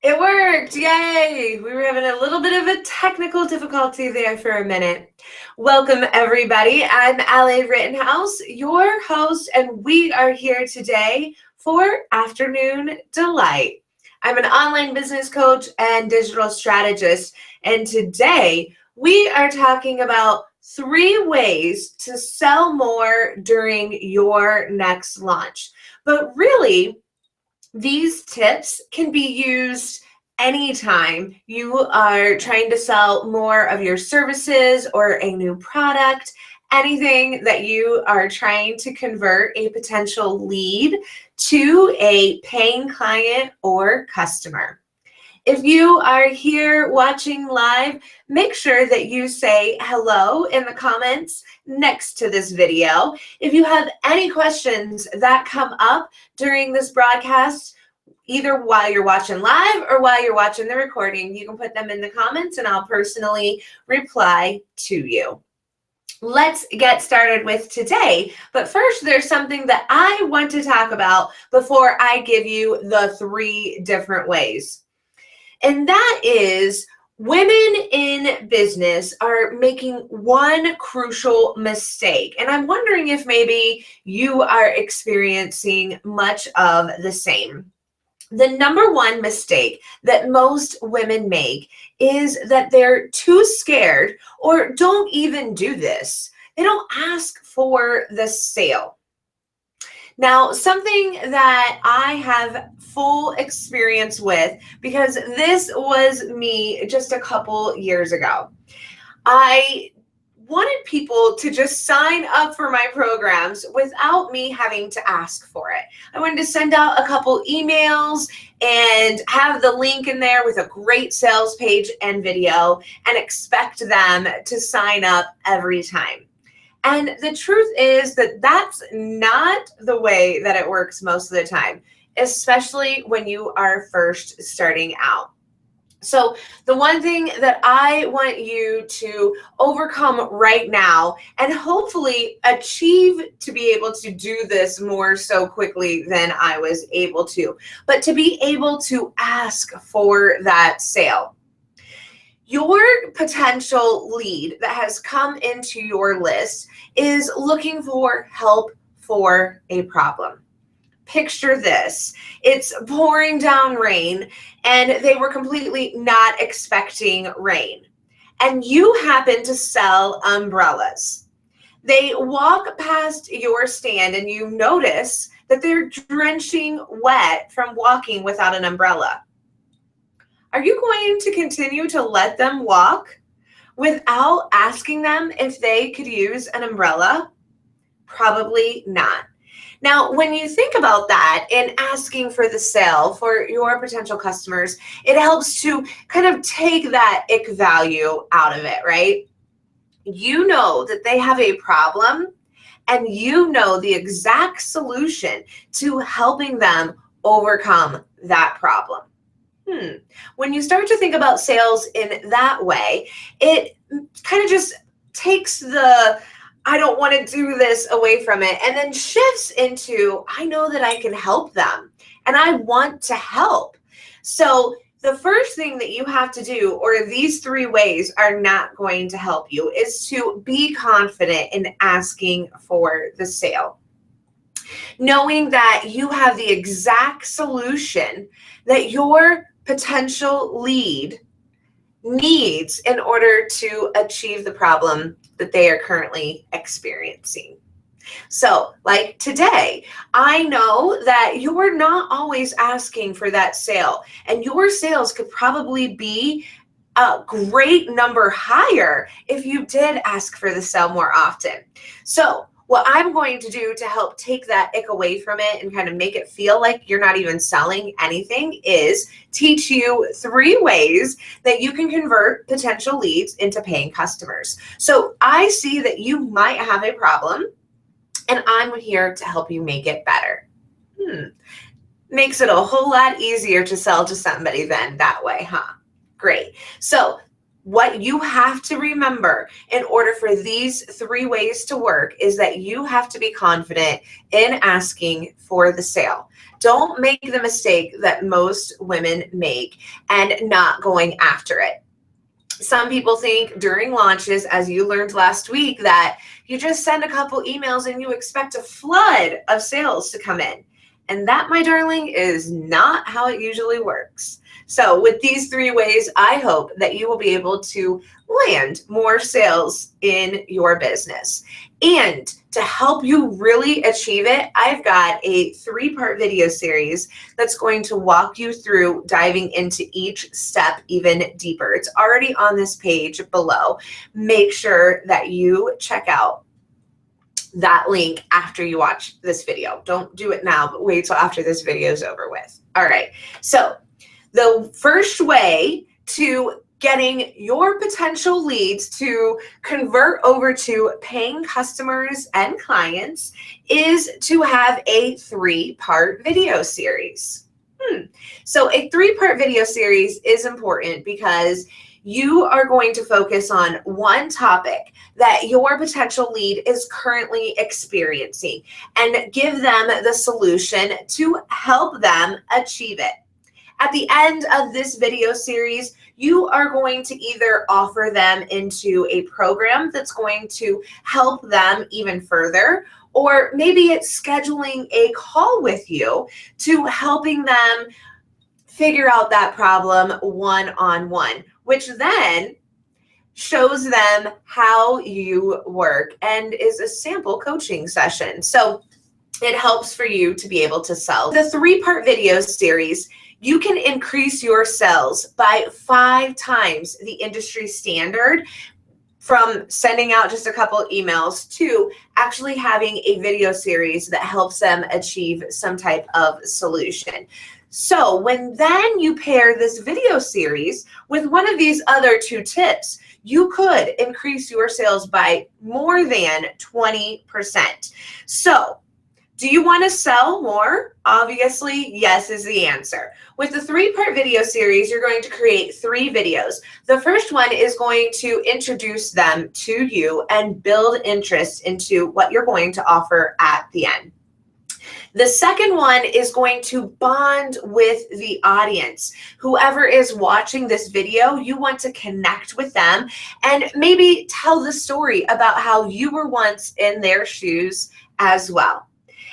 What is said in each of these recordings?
It worked! Yay! We were having a little bit of a technical difficulty there for a minute. Welcome, everybody. I'm Allie Rittenhouse, your host, and we are here today for Afternoon Delight. I'm an online business coach and digital strategist, and today we are talking about 3 ways to sell more during your next launch. But really, these tips can be used anytime you are trying to sell more of your services or a new product, anything that you are trying to convert a potential lead to a paying client or customer. If you are here watching live, make sure that you say hello in the comments next to this video. If you have any questions that come up during this broadcast, either while you're watching live or while you're watching the recording, you can put them in the comments and I'll personally reply to you. Let's get started with today. But first, there's something that I want to talk about before I give you the 3 different ways. And that is, women in business are making one crucial mistake. And I'm wondering if maybe you are experiencing much of the same. The number one mistake that most women make is that they're too scared or don't even do this. They don't ask for the sale. Now, something that I have full experience with, because this was me just a couple years ago. I wanted people to just sign up for my programs without me having to ask for it. I wanted to send out a couple emails and have the link in there with a great sales page and video and expect them to sign up every time. And the truth is that that's not the way that it works most of the time, especially when you are first starting out. So the one thing that I want you to overcome right now and hopefully achieve to be able to do this more so quickly than I was able to, but to be able to ask for that sale. Your potential lead that has come into your list is looking for help for a problem. Picture this. It's pouring down rain and they were completely not expecting rain. And you happen to sell umbrellas. They walk past your stand and you notice that they're drenching wet from walking without an umbrella. Are you going to continue to let them walk without asking them if they could use an umbrella? Probably not. Now, when you think about that and asking for the sale for your potential customers, it helps to kind of take that ick value out of it, right? You know that they have a problem and you know the exact solution to helping them overcome that problem. When you start to think about sales in that way, it kind of just takes the I don't want to do this away from it and then shifts into I know that I can help them and I want to help. So the first thing that you have to do, or these 3 ways are not going to help you, is to be confident in asking for the sale. Knowing that you have the exact solution that your potential lead needs in order to achieve the problem that they are currently experiencing. So, like today, I know that you're not always asking for that sale, and your sales could probably be a great number higher if you did ask for the sale more often. So, what I'm going to do to help take that ick away from it and kind of make it feel like you're not even selling anything is teach you 3 ways that you can convert potential leads into paying customers. So I see that you might have a problem and I'm here to help you make it better. Makes it a whole lot easier to sell to somebody then that way, huh? Great. So what you have to remember in order for these 3 ways to work is that you have to be confident in asking for the sale. Don't make the mistake that most women make and not going after it. Some people think during launches, as you learned last week, that you just send a couple emails and you expect a flood of sales to come in. And that, my darling, is not how it usually works. So with these 3 ways, I hope that you will be able to land more sales in your business. And to help you really achieve it, I've got a 3-part video series that's going to walk you through diving into each step even deeper. It's already on this page below. Make sure that you check out that link after you watch this video. Don't do it now, but wait till after this video is over with. All right, so the first way to getting your potential leads to convert over to paying customers and clients is to have a 3-part video series. So a 3-part video series is important because you are going to focus on one topic that your potential lead is currently experiencing and give them the solution to help them achieve it. At the end of this video series, you are going to either offer them into a program that's going to help them even further, or maybe it's scheduling a call with you to helping them figure out that problem one-on-one, which then shows them how you work and is a sample coaching session. So it helps for you to be able to sell. The 3-part video series, you can increase your sales by 5 times the industry standard from sending out just a couple emails to actually having a video series that helps them achieve some type of solution. So when then you pair this video series with one of these other 2 tips, you could increase your sales by more than 20%. So do you want to sell more? Obviously, yes is the answer. With the 3-part video series, you're going to create 3 videos. The first one is going to introduce them to you and build interest into what you're going to offer at the end. The second one is going to bond with the audience. Whoever is watching this video, you want to connect with them and maybe tell the story about how you were once in their shoes as well.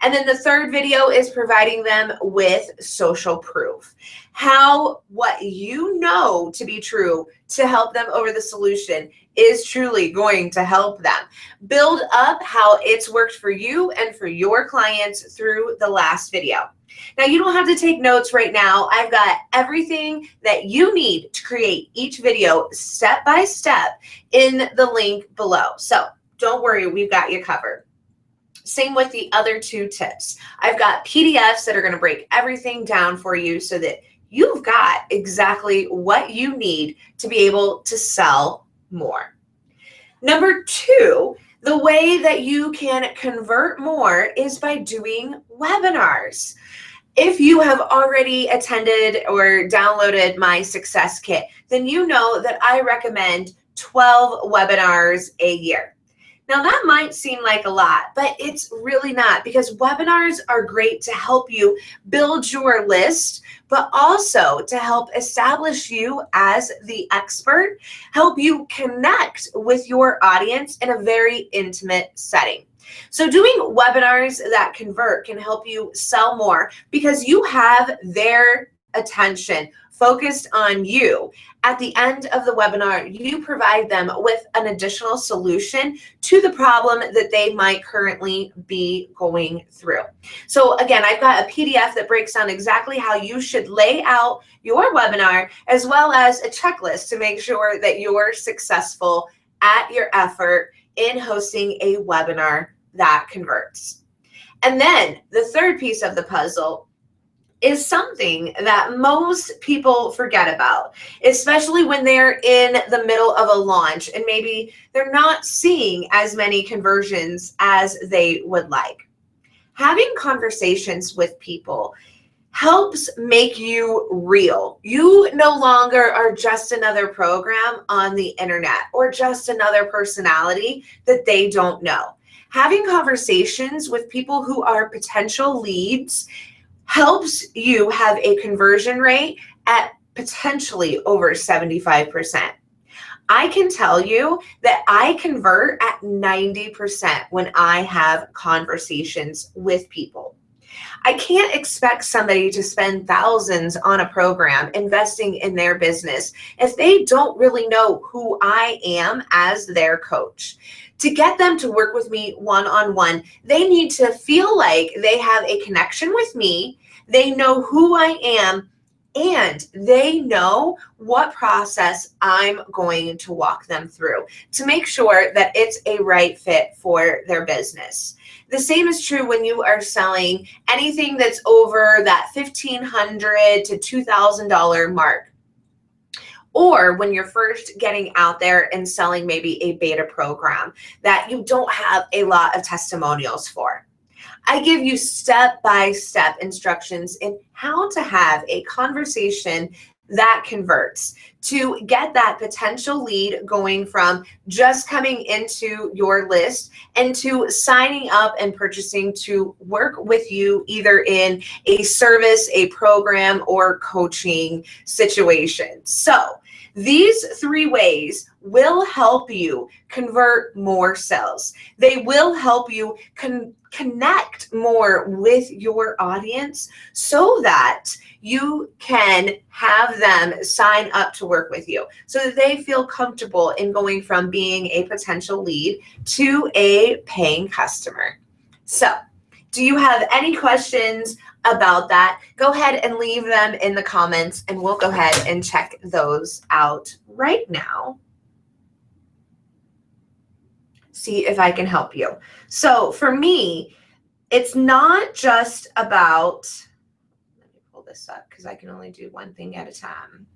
And then the third video is providing them with social proof. How what you know to be true to help them over the solution is truly going to help them. Build up how it's worked for you and for your clients through the last video. Now, you don't have to take notes right now. I've got everything that you need to create each video step by step in the link below. So don't worry, we've got you covered. Same with the other 2 tips. I've got PDFs that are going to break everything down for you so that you've got exactly what you need to be able to sell more. Number 2, the way that you can convert more is by doing webinars. If you have already attended or downloaded my success kit, then you know that I recommend 12 webinars a year. Now that might seem like a lot, but it's really not, because webinars are great to help you build your list, but also to help establish you as the expert, help you connect with your audience in a very intimate setting. So doing webinars that convert can help you sell more because you have their attention focused on you. At the end of the webinar, you provide them with an additional solution to the problem that they might currently be going through. So again, I've got a PDF that breaks down exactly how you should lay out your webinar, as well as a checklist to make sure that you're successful at your effort in hosting a webinar that converts. And then the third piece of the puzzle is something that most people forget about, especially when they're in the middle of a launch and maybe they're not seeing as many conversions as they would like. Having conversations with people, helps make you real. You no longer are just another program on the internet or just another personality that they don't know. Having conversations with people who are potential leads helps you have a conversion rate at potentially over 75%. I can tell you that I convert at 90% when I have conversations with people. I can't expect somebody to spend thousands on a program investing in their business if they don't really know who I am as their coach. To get them to work with me one-on-one, they need to feel like they have a connection with me, they know who I am, and they know what process I'm going to walk them through to make sure that it's a right fit for their business. The same is true when you are selling anything that's over that $1,500 to $2,000 mark. Or when you're first getting out there and selling maybe a beta program that you don't have a lot of testimonials for. I give you step-by-step instructions in how to have a conversation that converts to get that potential lead going from just coming into your list and to signing up and purchasing to work with you either in a service, a program, or coaching situation. So these 3 ways will help you convert more sales. They will help you connect more with your audience so that you can have them sign up to work with you so that they feel comfortable in going from being a potential lead to a paying customer. So, do you have any questions about that? Go ahead and leave them in the comments and we'll go ahead and check those out right now. See if I can help you. So for me, it's not just about, let me pull this up because I can only do one thing at a time.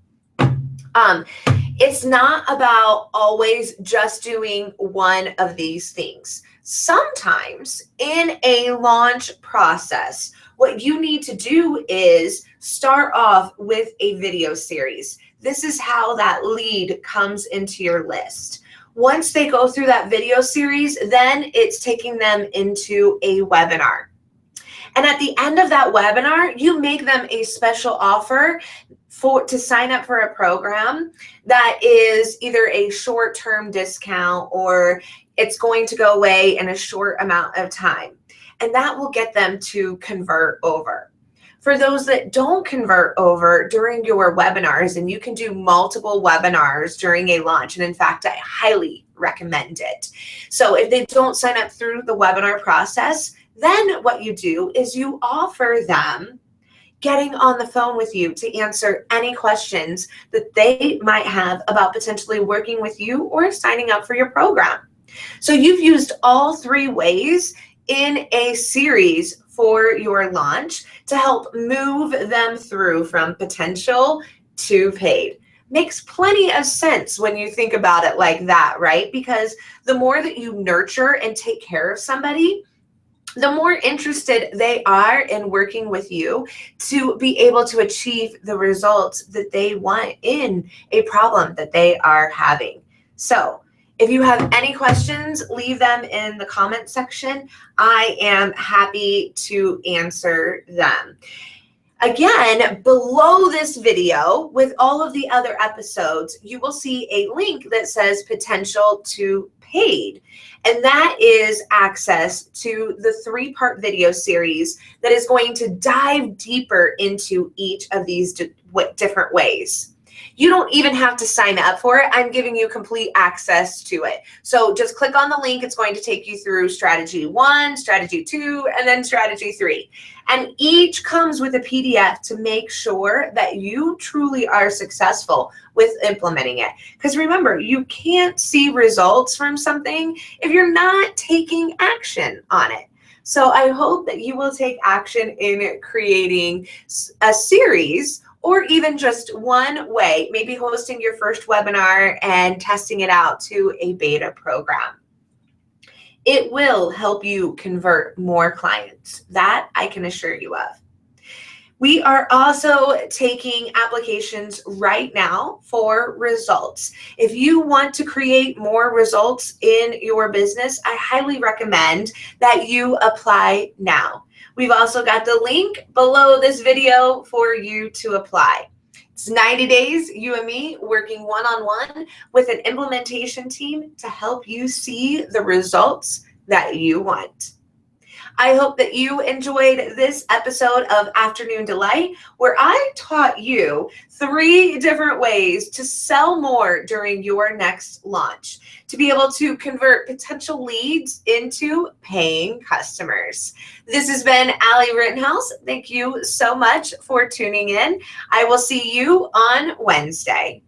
It's not about always just doing one of these things. Sometimes in a launch process, what you need to do is start off with a video series. This is how that lead comes into your list. Once they go through that video series, then it's taking them into a webinar. And at the end of that webinar, you make them a special offer to sign up for a program that is either a short-term discount or it's going to go away in a short amount of time. And that will get them to convert over. For those that don't convert over during your webinars, and you can do multiple webinars during a launch, and in fact, I highly recommend it. So if they don't sign up through the webinar process, then what you do is you offer them getting on the phone with you to answer any questions that they might have about potentially working with you or signing up for your program. So you've used all 3 ways in a series for your launch to help move them through from potential to paid. Makes plenty of sense when you think about it like that, right? Because the more that you nurture and take care of somebody, the more interested they are in working with you to be able to achieve the results that they want in a problem that they are having. So if you have any questions, leave them in the comment section. I am happy to answer them. Again, below this video with all of the other episodes, you will see a link that says potential to paid. And that is access to the 3-part video series that is going to dive deeper into each of these different ways. You don't even have to sign up for it. I'm giving you complete access to it. So just click on the link. It's going to take you through strategy 1, strategy 2, and then strategy 3. And each comes with a PDF to make sure that you truly are successful with implementing it. Because remember, you can't see results from something if you're not taking action on it. So I hope that you will take action in creating a series, or even just one way, maybe hosting your first webinar and testing it out to a beta program. It will help you convert more clients. That I can assure you of. We are also taking applications right now for results. If you want to create more results in your business, I highly recommend that you apply now. We've also got the link below this video for you to apply. It's 90 days, you and me, working one-on-one with an implementation team to help you see the results that you want. I hope that you enjoyed this episode of Afternoon Delight, where I taught you 3 different ways to sell more during your next launch, to be able to convert potential leads into paying customers. This has been Allie Rittenhouse. Thank you so much for tuning in. I will see you on Wednesday.